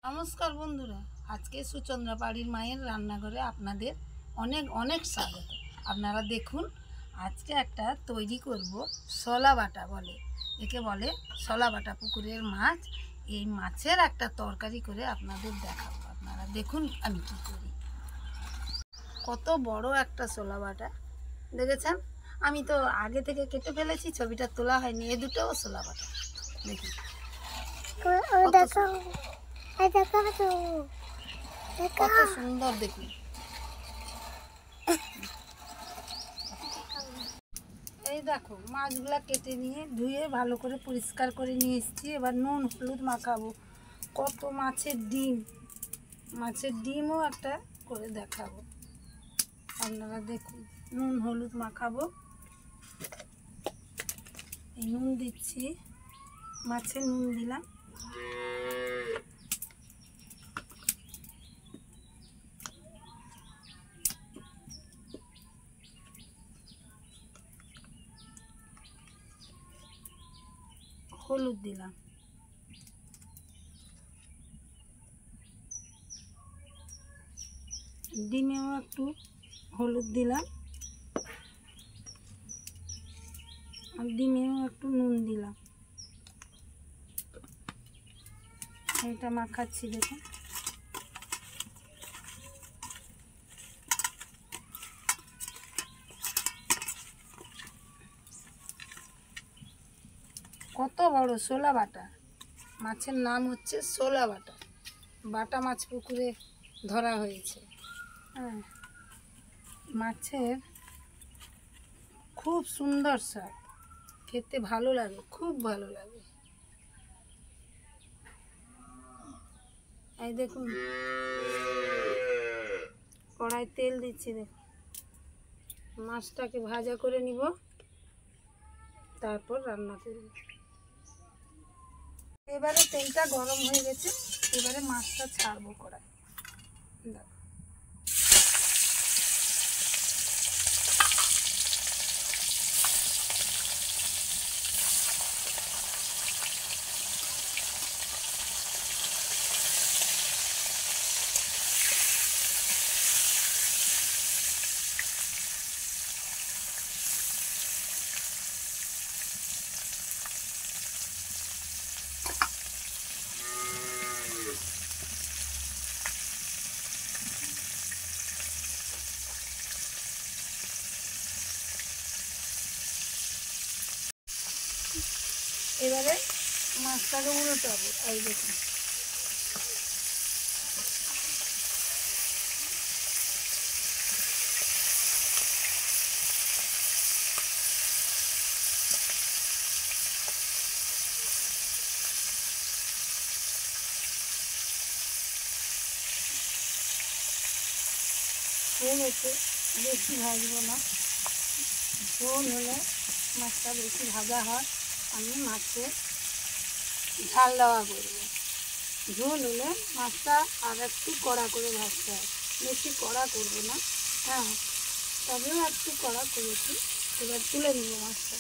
নমস্কার বন্ধুরা, আজকে সুচন্দ্রা বাড়ির মায়ের রান্নাঘরে আপনাদের অনেক অনেক স্বাগত। আপনারা দেখুন, আজকে একটা তৈরি করব শোলা বাটা বলে, একে বলে শোলা বাটা, পুকুরের মাছ। এই মাছের একটা তরকারি করে আপনাদের দেখাবো। আপনারা দেখুন আমি কী করি। কত বড় একটা শোলা বাটা দেখেছেন? আমি তো আগে থেকে কেটে ফেলেছি, ছবিটা তোলা হয়নি। এ দুটোও শোলা বাটা দেখুন। কত সুন্দর দেখুন। এই দেখো, মাছগুলা কেটে নিয়ে ধুয়ে ভালো করে পরিষ্কার করে নিয়ে এসেছি। এবার নুন হলুদ মাখাবো। কত মাছের ডিমও একটা করে দেখাবো। আপনারা দেখুন, নুন হলুদ মাখাবো। এই নুন দিচ্ছি, মাছে নুন দিলাম। হলুদ দিলাম। ডিমেও একটু হলুদ দিলাম, আর ডিমেও একটু নুন দিলাম। এটা মাখাচ্ছি দেখুন। কত বড় শোলা বাটা। মাছের নাম হচ্ছে শোলা বাটা। বাটা মাছ পুকুরে ধরা হয়েছে। হ্যাঁ, মাছের খুব সুন্দর স্বাদ, খেতে ভালো লাগে, খুব ভালো লাগে। এই দেখুন, কড়াই তেল দিচ্ছি। দেখুন, মাছটাকে ভাজা করে নিব, তারপর রান্না করব। এবারে তেলটা গরম হয়ে গেছে, এবারে মাছটা ছাড়বো কড়াই। দেখো, এবারে মাছটাকে উল্টাবো। এই দেখুন, ঝোল হচ্ছে, বেশি ভাজবো না। ঝোল হলে মাছটা বেশি ভাজা হয়, আমি মাছে ঝাল দেওয়া করবো। ঝোল হলে মাছটা আর একটু কড়া করে ভাজতে হয়, বেশি কড়া করবো না। হ্যাঁ, তবেও একটু কড়া করেছি। এবার তুলে নেব মাছটা।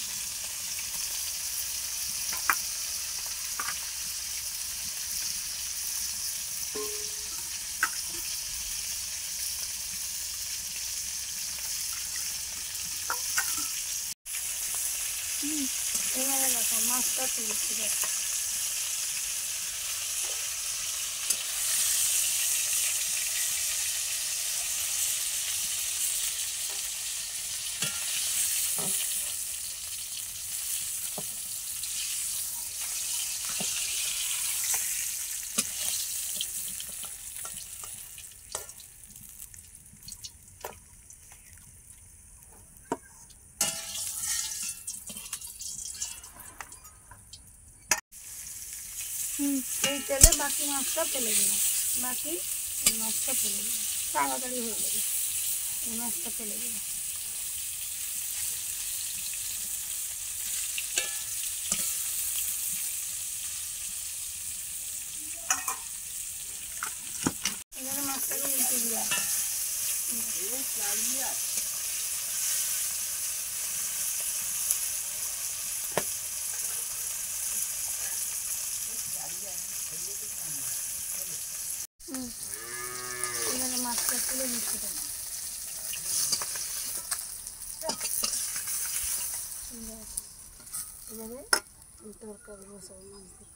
এবারে দেখো, মাছটা তুলেছি। দেখো, এই তেলে বাকি মাছটা ফেলে দিলাম। এই মাছটা ফেলে দিলাম, তাড়াতাড়ি হয়ে যাবে। এই মাছটা ফেলে দিলাম। এবারে মাছটাকে উল্টে দিলাম। তুলে মিশিয়ে দেবো। এবারে তরকারি বসাবো মাছ দিয়ে।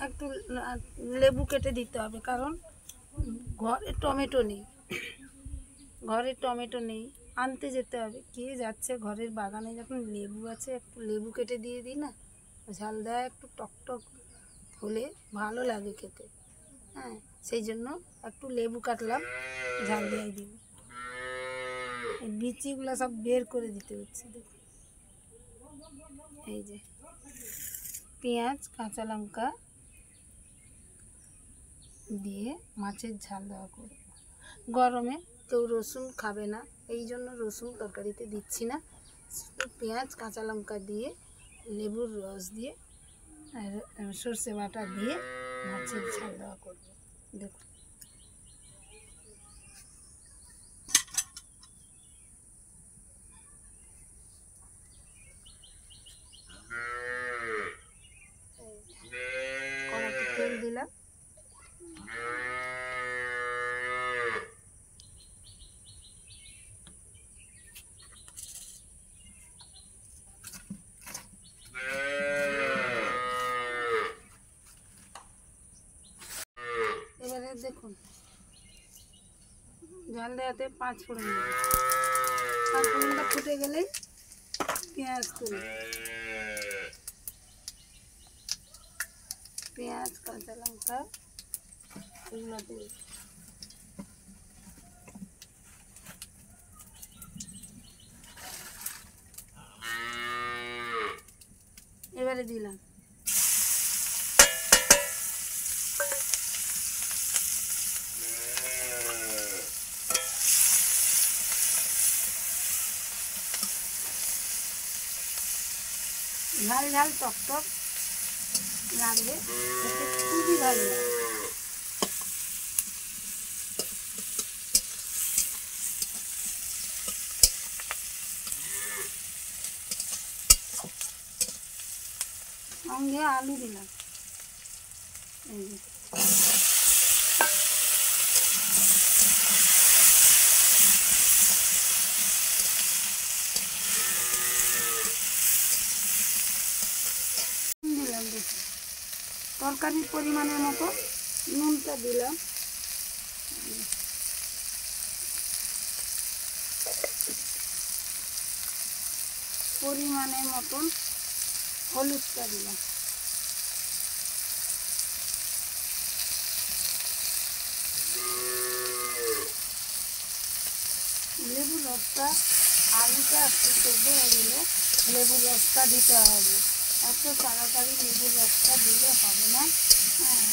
একটু লেবু কেটে দিতে হবে, কারণ ঘরে টমেটো নেই, আনতে যেতে হবে। কে যাচ্ছে ঘরের বাগানে, যখন লেবু আছে একটু লেবু কেটে দিয়ে দিই না, ঝাল দেওয়া একটু টকটক হলে ভালো লাগে খেতে। হ্যাঁ, সেই জন্য একটু লেবু কাটলাম, ঝাল দেওয়াই দিব। এই বিচিগুলো সব বের করে দিতে হচ্ছে। দেখুন, এই যে পেঁয়াজ কাঁচা লঙ্কা দিয়ে মাছের ঝাল দেওয়া করব। গরমে কেউ রসুন খাবে না, এই জন্য রসুন তরকারিতে দিচ্ছি না। শুধু পেঁয়াজ কাঁচা লঙ্কা দিয়ে, লেবুর রস দিয়ে, আর সর্ষে বাটা দিয়ে মাছের ঝাল দেওয়া করব। দেখুন, কড়াতে তেল দিলাম, এবারে দেখুন ঝাল দেওয়াতে 5 ফোড়ন দেবো। 5 ফোড়নটা ফুটে গেলেই পেঁয়াজ তুলি, পেঁয়াজ কাঁচা লঙ্কা এগুলো দিই। এবারে দিলাম ঝাল ঝাল টকটক লাগবে, খেতে খুবই ভালো লাগে। সঙ্গে আলু দিলাম, এই যে দিলাম। দেখুন, তরকারির পরিমাণের মতো নুনটা দিলাম, পরিমাণের মতন হলুদটা দিলাম, লেবুর রসটা, আলুটা একটু সেদ্ধ হয়ে গেলে লেবুর রসটা দিতে হবে। এত তাড়াতাড়ি লেবুর রসটা দিলে হবে না। হ্যাঁ,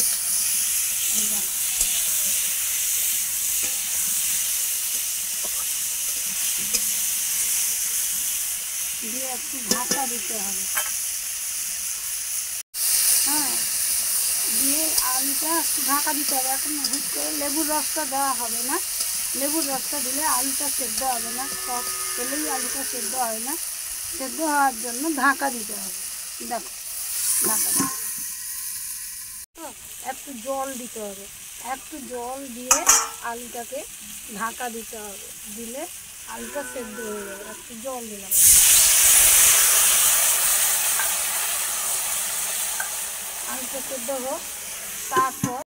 দিয়ে একটু ঢাকা দিতে হবে। হ্যাঁ, দিয়ে আলুটা একটু ঢাকা দিতে হবে। এখন হুট করে লেবুর রসটা দেওয়া হবে না, লেবুর রসটা দিলে আলুটা সেদ্ধ হবে না, টক পেলেই আলুটা সেদ্ধ হয় না। সেদ্ধ হওয়ার জন্য ঢাকা দিতে হবে। দেখো, ঢাকা দিতে তো একটু জল দিতে হবে, একটু জল দিয়ে আলুটাকে ঢাকা দিতে হবে, দিলে আলুটা সেদ্ধ হয়ে যাবে। একটু জল দিলাম, আলুটা সেদ্ধ হোক। তারপর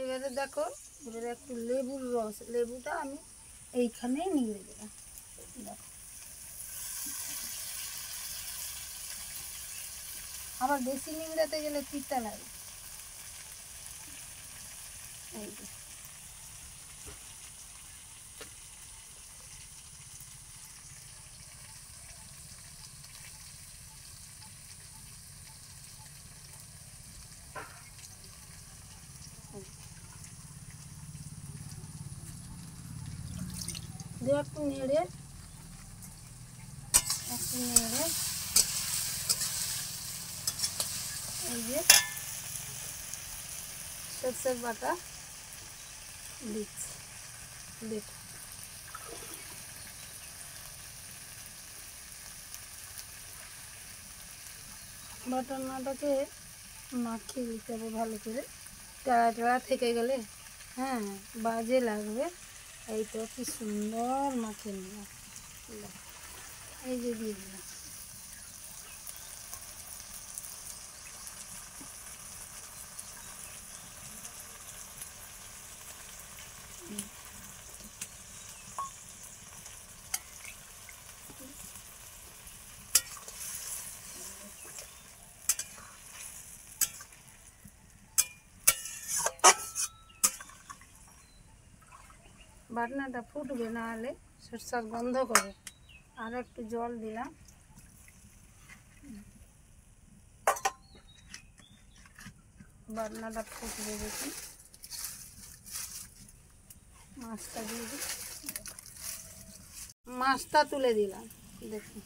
এবারে দেখো, এবারে একটু লেবুর রস, লেবুটা আমি এইখানেই নিয়ে দিলাম। দেখো, আবার বেশি নিংড়াতে গেলে তিতা লাগে। এই যে দিয়ে একটু নেড়ে একটু নেড়ে এই যে সরষের বাটা দিচ্ছি। দেখুন বাটানাটাকে মাখিয়ে দিতে হবে ভালো করে, টাড়া টাড়া থেকে গেলে হ্যাঁ বাজে লাগবে। এই তো কি সুন্দর মাখিয়ে নিলাম, এই যে দিয়ে দিলাম। বাটনাটা ফুটবে, না হলে সরষার গন্ধ করে। আর একটু জল দিলাম। বাটনাটা ফুটবে, দেখুন। মাছটা দিয়ে দিই, মাছটা তুলে দিলাম, দেখুন।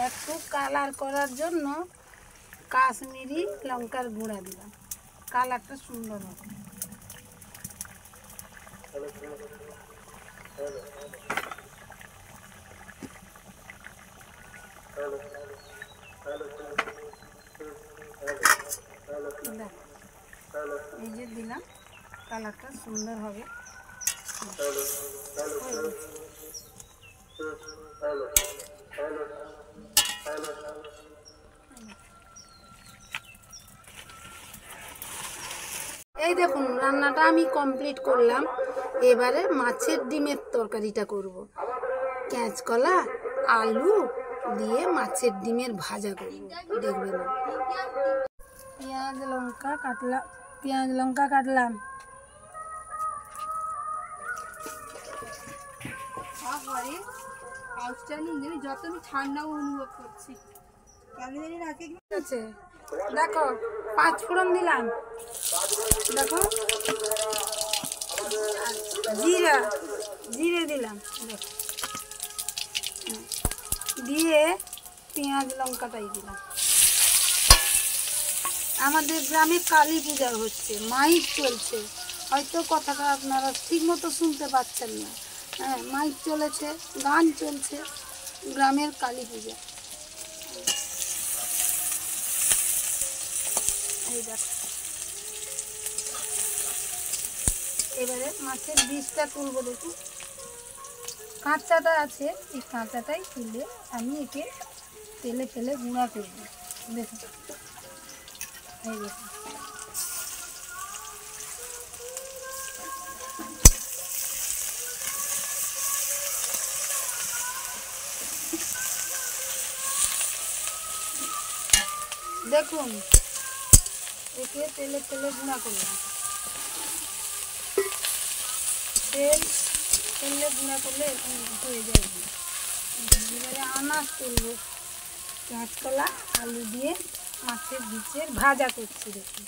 একটু কালার করার জন্য কাশ্মীরি লঙ্কার গুঁড়া দিলাম, কালারটা সুন্দর হবে। এই যে দিলাম, কালারটা সুন্দর হবে। এই দেখুন রান্নাটা আমি কমপ্লিট করলাম। এবারে মাছের ডিমের তরকারিটা করব। কাঁচকলা আলু দিয়ে মাছের ডিমের ভাজা করব, দেখবেন। পেঁয়াজ লঙ্কা কাটলাম। যত আমি ঠান্ডাও অনুভব করছি। দেখো 5 ফোড়ন দিলাম, দেখো জিরে দিলাম, দেখো দিয়ে পেঁয়াজ লঙ্কাটাই দিলাম। আমাদের গ্রামে কালী পূজা হচ্ছে, মাইক চলছে, হয়তো কথাটা আপনারা ঠিক মতো শুনতে পাচ্ছেন না। হ্যাঁ, মাইক চলেছে, গান চলছে, গ্রামের কালী পূজা। এই দেখো, এবারে মাছের বীজটা তুলবো। দেখুন কাঁচাটা আছে, এই কাঁচাটাই তুলে আমি একে তেলে ফেলে গুঁড়া করবো। দেখুন এই দেখুন, দেখুন একে তেলে ফেলে গুঁড়া করলাম। তেলে গুঁড়া করলে এরকম হয়ে যায়। এবারে আনাজ তুলবো, কাঁচকলা আলু দিয়ে মাছের বীজের ভাজা করছি। দেখুন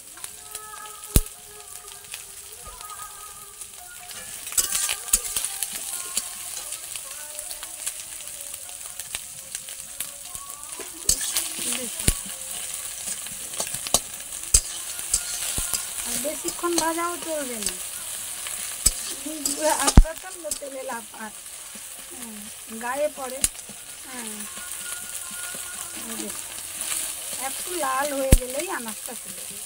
আর বেশিক্ষণ ভাজাও চলবে না, তেলে লাফার গায়ে পড়ে। হ্যাঁ, একটু লাল হয়ে গেলেই আনাজটা তুলে দিই।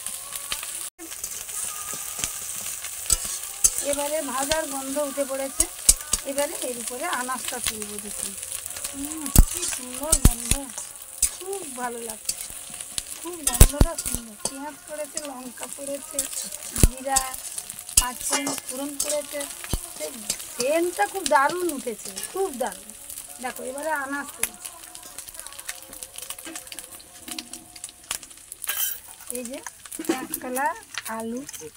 এবারে ভাজার গন্ধ উঠে পড়েছে, এবারে এর উপরে আনাজটা তুলবো। দেখুন কি সুন্দর গন্ধ, খুব ভালো লাগছে, খুব গন্ধটা সুন্দর। পেঁয়াজ পড়েছে, লঙ্কা পড়েছে, জিরা 5 ফোড়ন পড়েছে, সেন্টটা খুব দারুণ উঠেছে, খুব দারুণ। দেখো এবারে আনাজ তুলছি। এই যে কাঁচকলা, আলু, এই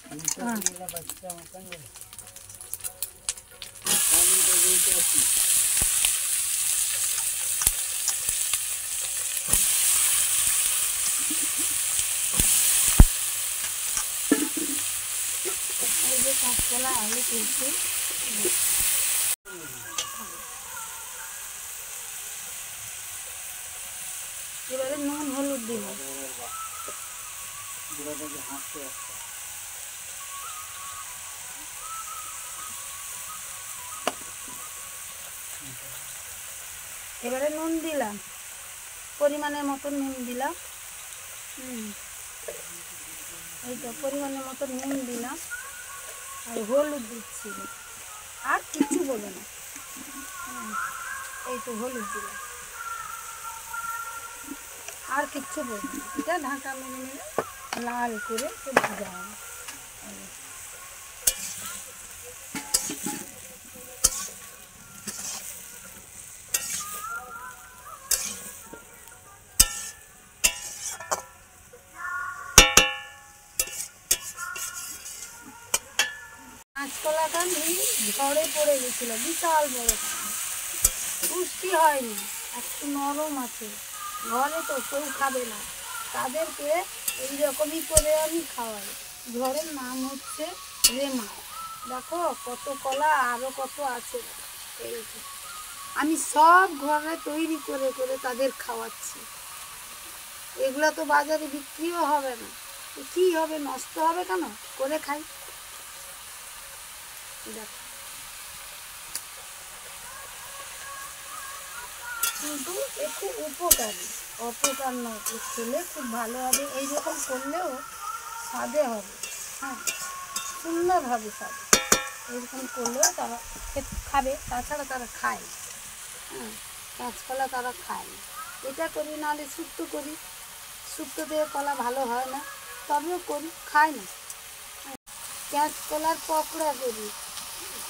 যে কাঁচকলা, আলু তুলছি। এবারে নুন হলুদ দিব। এবারে নুন দিলাম, পরিমাণের মতো নুন দিলাম। এই তো পরিমাণের মতো নুন দিলাম, আর হলুদ দিচ্ছি, আর কিছু বলো না। এই তো হলুদ দিলাম, আর কিচ্ছু বলবো না। এটা ঢাকা মেরে মেরে লাল করে একটু ভাজা হবে। কাঁচকলাটা ঝড়ে পড়ে গেছিল, বিশাল বড়, পুষ্টি হয়নি, একটু নরম আছে। ঘরে তো কেউ খাবে না, তাদেরকে এইরকমই করে আমি খাওয়াই। ঘরের নাম হচ্ছে রেমা। দেখো কত কলা, আরও কত আছে। এই যে আমি সব ঘরে তৈরি করে করে তাদের খাওয়াচ্ছি। এগুলো তো বাজারে বিক্রিও হবে না, কি হবে, নষ্ট হবে কেন, করে খাই। দেখো কিন্তু একটু উপকারী, অপকার নয়, খেলে খুব ভালো হবে। এইরকম করলেও স্বাদে হবে, হ্যাঁ, সুন্দর হবে স্বাদে। এরকম করলেও তারা খাবে, তাছাড়া তারা খায়। হ্যাঁ, কাঁচকলা তারা খায় না। এটা করি, নাহলে শুক্তো করি। শুক্তো দিয়ে কলা ভালো হয় না, তবেও করি, খায় না। কাঁচকলার পকোড়া করি,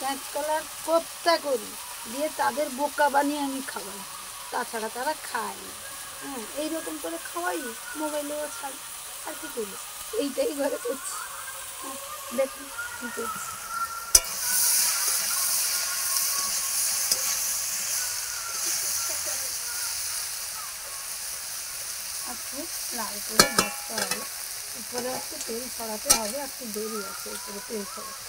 কাঁচকলার কোপ্তা করি, দিয়ে তাদের বোকা বানিয়ে আমি খাওয়াই, তাছাড়া তারা খায় না। হ্যাঁ, এইরকম করে খাওয়াই, মোবাইলেও ছাড়ি, আর কী করি, এইটাই ঘরে করছি। হ্যাঁ, দেখুন কী করছি। একটু লাল করে ভাজতে হবে, উপরে একটু তেল ছড়াতে হবে, একটু দেরি আছে উপরে তেল ছড়াতে।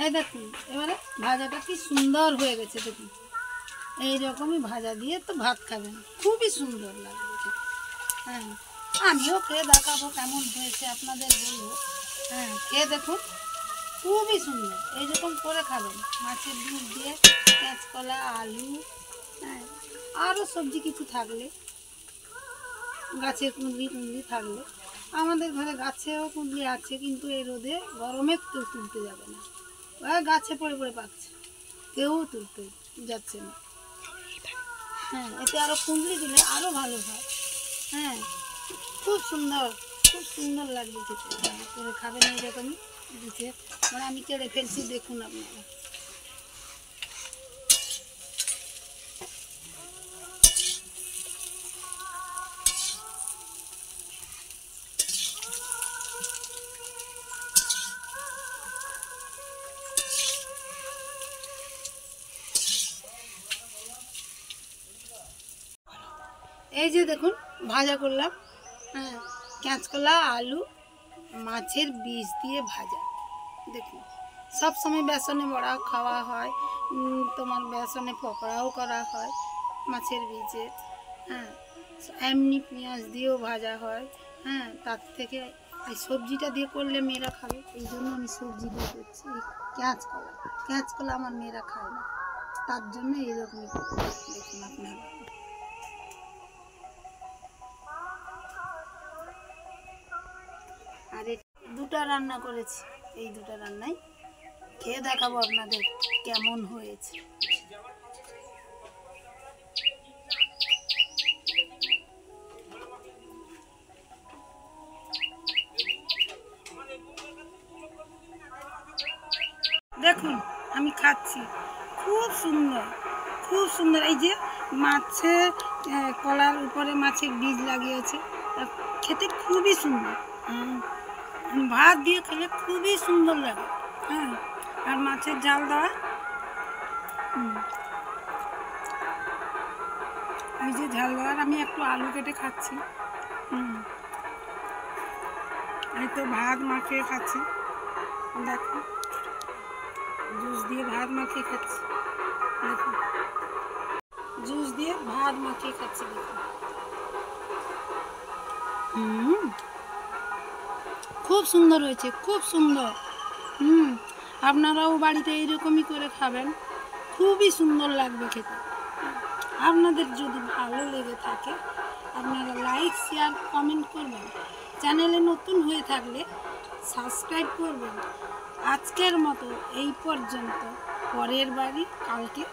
এই দেখুন এবারে ভাজাটা কি সুন্দর হয়ে গেছে, দেখুন এইরকমই ভাজা দিয়ে তো ভাত খাবেন, খুবই সুন্দর লাগবে। হ্যাঁ, আমিও খেয়ে দেখাবো কেমন হয়েছে, আপনাদের বলবো। হ্যাঁ, খেয়ে দেখুন, খুবই সুন্দর। এইরকম করে খাবেন, মাছের ডিম দিয়ে, কাঁচকলা, আলু, হ্যাঁ, আরও সবজি কিছু থাকলে, গাছের কুঁদরি কুঁদরি থাকলে। আমাদের ঘরে গাছেও কুঁদরি আছে, কিন্তু এই রোদে গরমে কেউ তুলতে যাবে না, ওরা গাছে পড়ে পড়ে পাচ্ছে, কেউ তুলতে যাচ্ছে না। হ্যাঁ, এতে আরও কুঁদরি দিলে আরও ভালো হয়। হ্যাঁ, খুব সুন্দর, খুব সুন্দর লাগবে খেতে, করে খাবেন এইরকমই দিতে। মানে আমি কেড়ে ফেলছি, দেখুন আপনারা। এই যে দেখুন ভাজা করলাম, হ্যাঁ, কাঁচকলা, আলু, মাছের বীজ দিয়ে ভাজা। দেখুন সব সময় বেসনে বড়াও খাওয়া হয়, তোমার বেসনে পকোড়াও করা হয় মাছের বীজে। হ্যাঁ, এমনি পেঁয়াজ দিয়েও ভাজা হয়। হ্যাঁ, তার থেকে এই সবজিটা দিয়ে করলে মেয়েরা খাবে, এই জন্য আমি সবজি দিয়ে করছি। কাঁচকলা, কাঁচকলা আমার মেয়েরা খায় না, তার জন্য এইরকমই দেখুন আপনারা। আর দুটো রান্না করেছি, এই দুটো রান্নাই খেয়ে দেখাবো আপনাদের কেমন হয়েছে। দেখুন আমি খাচ্ছি, খুব সুন্দর, খুব সুন্দর। এই যে মাছে কলার উপরে মাছের বীজ লাগিয়েছে, খেতে খুবই সুন্দর। ভাত দিয়ে খেলে খুবই সুন্দর লাগে। হ্যাঁ, আর মাছের ঝাল দেওয়া। এই যে ঝাল দেওয়ার আমি একটু আলু কেটে খাচ্ছি। এই তো ভাত মাখিয়ে খাচ্ছি, দেখো জুস দিয়ে ভাত মাখিয়ে খাচ্ছি, দেখো জুস দিয়ে ভাত মাখিয়ে খাচ্ছি, দেখো। খুব সুন্দর হয়েছে, খুব সুন্দর। আপনারাও বাড়িতে এইরকমই করে খাবেন, খুবই সুন্দর লাগবে খেতে। আপনাদের যদি ভালো লেগে থাকে আপনারা লাইক শেয়ার কমেন্ট করবেন, চ্যানেলে নতুন হয়ে থাকলে সাবস্ক্রাইব করবেন। আজকের মতো এই পর্যন্ত, পরের বাড়ি কালকে